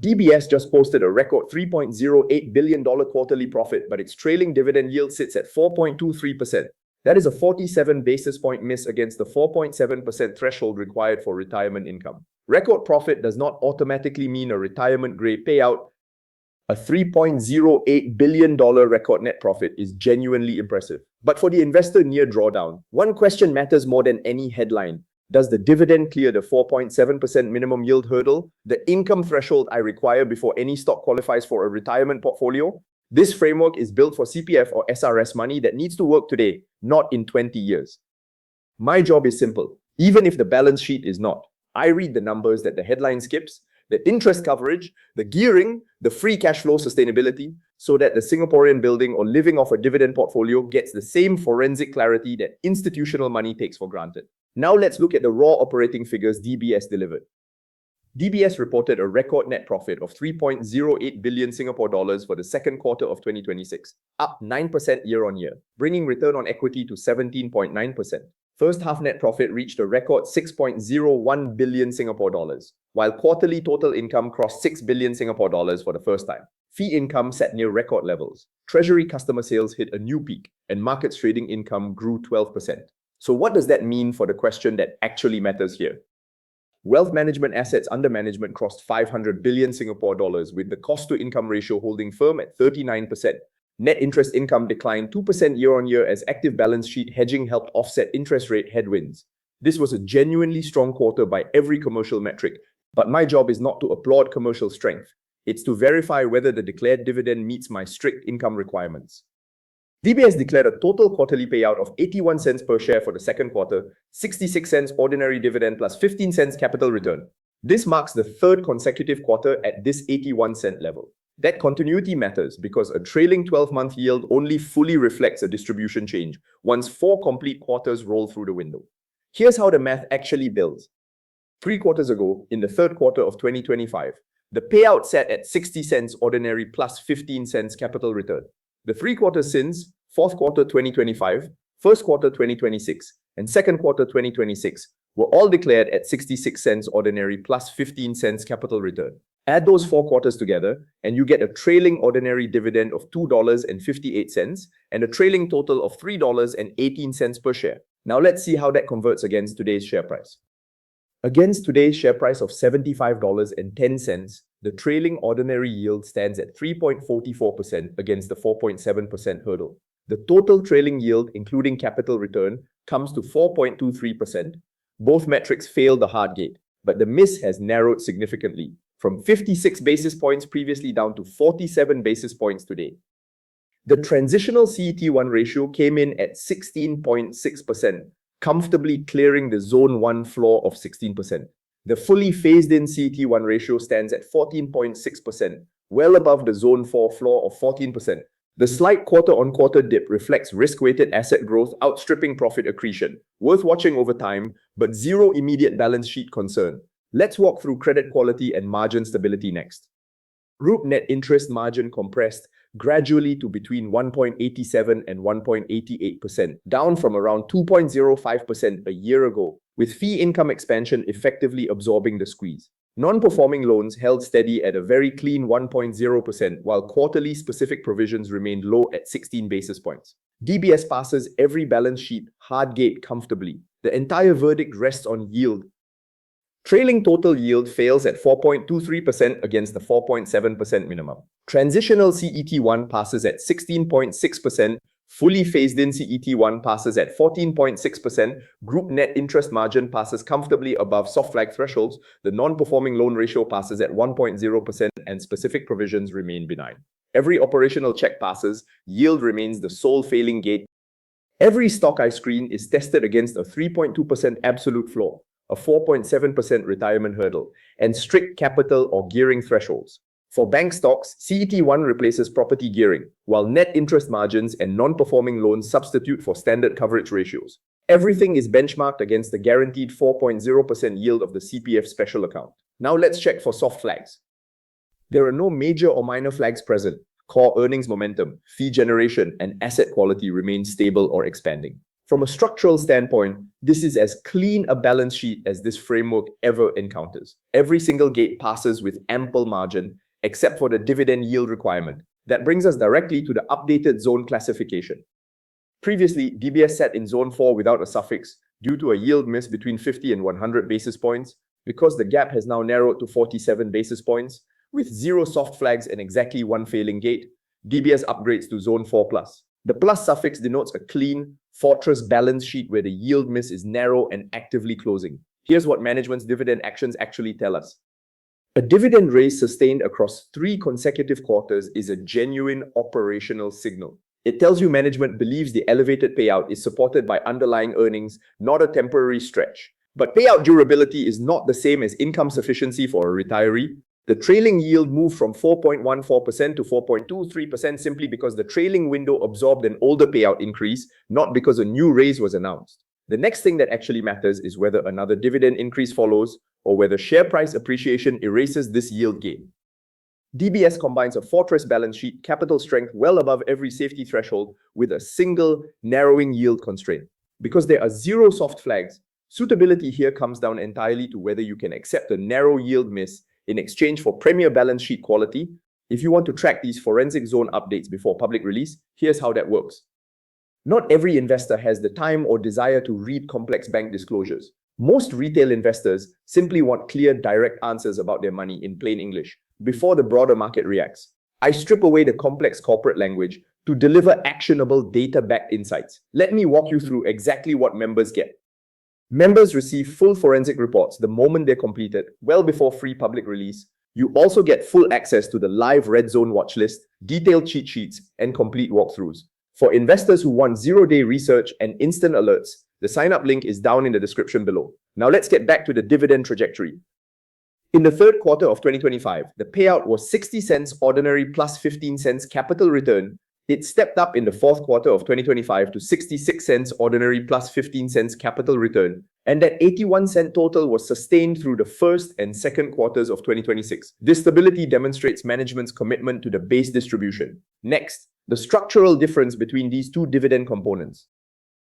DBS just posted a record $3.08 billion quarterly profit, but its trailing dividend yield sits at 4.23%. That is a 47 basis point miss against the 4.7% threshold required for retirement income. Record profit does not automatically mean a retirement-grade payout. A $3.08 billion record net profit is genuinely impressive. But for the investor near drawdown, one question matters more than any headline. Does the dividend clear the 4.7% minimum yield hurdle, the income threshold I require before any stock qualifies for a retirement portfolio? This framework is built for CPF or SRS money that needs to work today, not in 20 years. My job is simple. Even if the balance sheet is not, I read the numbers that the headline skips, the interest coverage, the gearing, the free cash flow sustainability, so that the Singaporean building or living off a dividend portfolio gets the same forensic clarity that institutional money takes for granted. Now let's look at the raw operating figures DBS delivered. DBS reported a record net profit of 3.08 billion Singapore dollars for the second quarter of 2026, up 9% year-on-year, bringing return on equity to 17.9%. First half net profit reached a record 6.01 billion Singapore dollars, while quarterly total income crossed 6 billion Singapore dollars for the first time. Fee income set near record levels. Treasury customer sales hit a new peak, and markets trading income grew 12%. So what does that mean for the question that actually matters here? Wealth management assets under management crossed 500 billion Singapore dollars, with the cost-to-income ratio holding firm at 39%. Net interest income declined 2% year-on-year as active balance sheet hedging helped offset interest rate headwinds. This was a genuinely strong quarter by every commercial metric, but my job is not to applaud commercial strength. It's to verify whether the declared dividend meets my strict income requirements. DBS declared a total quarterly payout of 81 cents per share for the second quarter, 66 cents ordinary dividend plus 15 cents capital return. This marks the third consecutive quarter at this 81-cent level. That continuity matters because a trailing 12-month yield only fully reflects a distribution change once 4 complete quarters roll through the window. Here's how the math actually builds. 3 quarters ago, in the third quarter of 2025, the payout sat at 60 cents ordinary plus 15 cents capital return. The 3 quarters since, fourth quarter 2025, first quarter 2026, and second quarter 2026, were all declared at 66 cents ordinary plus 15 cents capital return. Add those 4 quarters together, and you get a trailing ordinary dividend of $2.58 and a trailing total of $3.18 per share. Now let's see how that converts against today's share price. Against today's share price of $75.10, the trailing ordinary yield stands at 3.44% against the 4.7% hurdle. The total trailing yield, including capital return, comes to 4.23%. Both metrics fail the hard gate, but the miss has narrowed significantly, from 56 basis points previously down to 47 basis points today. The transitional CET1 ratio came in at 16.6%, comfortably clearing the Zone 1 floor of 16%. The fully phased-in CET1 ratio stands at 14.6%, well above the Zone 4 floor of 14%. The slight quarter-on-quarter dip reflects risk-weighted asset growth outstripping profit accretion, worth watching over time, but zero immediate balance sheet concern. Let's walk through credit quality and margin stability next. Group net interest margin compressed gradually to between 1.87 and 1.88%, down from around 2.05% a year ago, with fee income expansion effectively absorbing the squeeze. Non-performing loans held steady at a very clean 1.0%, while quarterly specific provisions remained low at 16 basis points. DBS passes every balance sheet hard gate comfortably. The entire verdict rests on yield. Trailing total yield fails at 4.23% against the 4.7% minimum. Transitional CET1 passes at 16.6%, fully phased-in CET1 passes at 14.6%, group net interest margin passes comfortably above soft flag thresholds, the non-performing loan ratio passes at 1.0%, and specific provisions remain benign. Every operational check passes, yield remains the sole failing gate. Every stock I screen is tested against a 3.2% absolute floor, a 4.7% retirement hurdle, and strict capital or gearing thresholds. For bank stocks, CET1 replaces property gearing, while net interest margins and non-performing loans substitute for standard coverage ratios. Everything is benchmarked against the guaranteed 4.0% yield of the CPF special account. Now let's check for soft flags. There are no major or minor flags present. Core earnings momentum, fee generation, and asset quality remain stable or expanding. From a structural standpoint, this is as clean a balance sheet as this framework ever encounters. Every single gate passes with ample margin, except for the dividend yield requirement. That brings us directly to the updated zone classification. Previously, DBS sat in Zone 4 without a suffix due to a yield miss between 50 and 100 basis points. Because the gap has now narrowed to 47 basis points, with 0 soft flags and exactly 1 failing gate, DBS upgrades to Zone 4+. The plus suffix denotes a clean, fortress balance sheet where the yield miss is narrow and actively closing. Here's what management's dividend actions actually tell us. A dividend raise sustained across 3 consecutive quarters is a genuine operational signal. It tells you management believes the elevated payout is supported by underlying earnings, not a temporary stretch. But payout durability is not the same as income sufficiency for a retiree. The trailing yield moved from 4.14% to 4.23% simply because the trailing window absorbed an older payout increase, not because a new raise was announced. The next thing that actually matters is whether another dividend increase follows or whether share price appreciation erases this yield gain. DBS combines a fortress balance sheet, capital strength well above every safety threshold, with a single narrowing yield constraint. Because there are 0 soft flags, suitability here comes down entirely to whether you can accept a narrow yield miss in exchange for premier balance sheet quality. If you want to track these forensic zone updates before public release, here's how that works. Not every investor has the time or desire to read complex bank disclosures. Most retail investors simply want clear, direct answers about their money in plain English before the broader market reacts. I strip away the complex corporate language to deliver actionable data-backed insights. Let me walk you through exactly what members get. Members receive full forensic reports the moment they're completed, well before free public release. You also get full access to the live red zone watchlist, detailed cheat sheets, and complete walkthroughs. For investors who want 0-day research and instant alerts, the sign-up link is down in the description below. Now let's get back to the dividend trajectory. In the third quarter of 2025, the payout was 60 cents ordinary plus 15 cents capital return. It stepped up in the fourth quarter of 2025 to 66 cents ordinary plus 15 cents capital return, and that 81-cent total was sustained through the first and second quarters of 2026. This stability demonstrates management's commitment to the base distribution. Next, the structural difference between these two dividend components.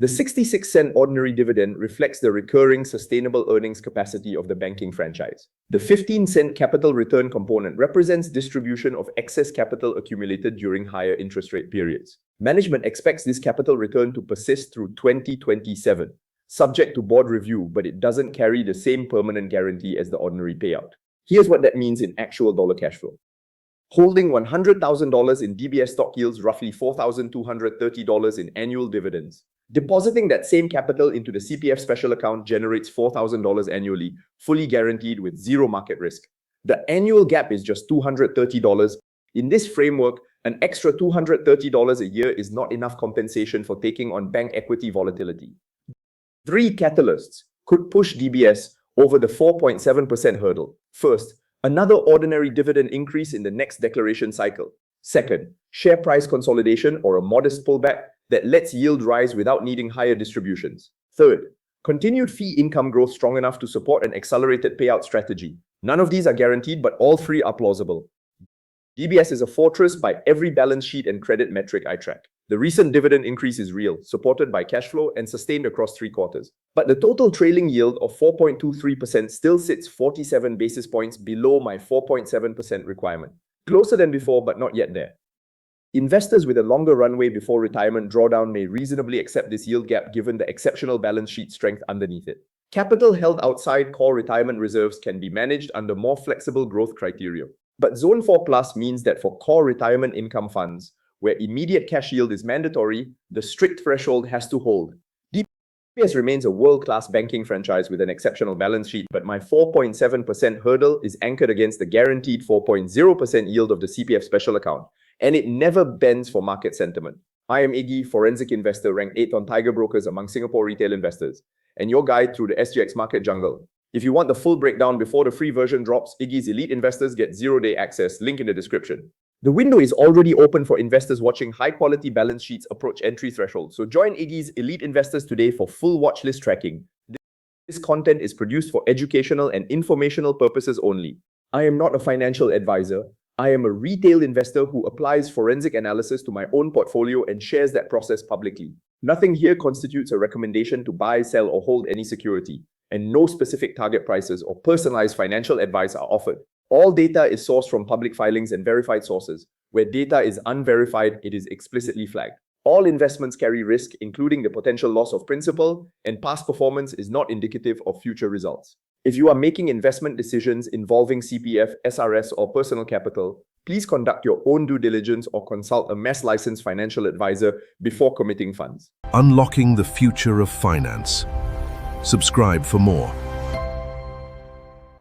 The 66-cent ordinary dividend reflects the recurring sustainable earnings capacity of the banking franchise. The 15-cent capital return component represents distribution of excess capital accumulated during higher interest rate periods. Management expects this capital return to persist through 2027, subject to board review, but it doesn't carry the same permanent guarantee as the ordinary payout. Here's what that means in actual dollar cash flow. Holding $100,000 in DBS stock yields roughly $4,230 in annual dividends. Depositing that same capital into the CPF special account generates $4,000 annually, fully guaranteed with 0 market risk. The annual gap is just $230. In this framework, an extra $230 a year is not enough compensation for taking on bank equity volatility. 3 catalysts could push DBS over the 4.7% hurdle. First, another ordinary dividend increase in the next declaration cycle. Second, share price consolidation or a modest pullback that lets yield rise without needing higher distributions. Third, continued fee income growth strong enough to support an accelerated payout strategy. None of these are guaranteed, but all 3 are plausible. DBS is a fortress by every balance sheet and credit metric I track. The recent dividend increase is real, supported by cash flow and sustained across 3 quarters. But the total trailing yield of 4.23% still sits 47 basis points below my 4.7% requirement. Closer than before, but not yet there. Investors with a longer runway before retirement drawdown may reasonably accept this yield gap given the exceptional balance sheet strength underneath it. Capital held outside core retirement reserves can be managed under more flexible growth criteria. But Zone 4 Plus means that for core retirement income funds, where immediate cash yield is mandatory, the strict threshold has to hold. DBS remains a world-class banking franchise with an exceptional balance sheet, but my 4.7% hurdle is anchored against the guaranteed 4.0% yield of the CPF special account, and it never bends for market sentiment. I am Iggy, forensic investor ranked 8th on Tiger Brokers among Singapore retail investors, and your guide through the SGX market jungle. If you want the full breakdown before the free version drops, Iggy's elite investors get 0-day access, link in the description. The window is already open for investors watching high-quality balance sheets approach entry thresholds, so join Iggy's elite investors today for full watchlist tracking. This content is produced for educational and informational purposes only. I am not a financial advisor. I am a retail investor who applies forensic analysis to my own portfolio and shares that process publicly. Nothing here constitutes a recommendation to buy, sell, or hold any security, and no specific target prices or personalized financial advice are offered. All data is sourced from public filings and verified sources. Where data is unverified, it is explicitly flagged. All investments carry risk, including the potential loss of principal, and past performance is not indicative of future results. If you are making investment decisions involving CPF, SRS, or personal capital, please conduct your own due diligence or consult a MES licensed financial advisor before committing funds. Unlocking the future of finance. Subscribe for more.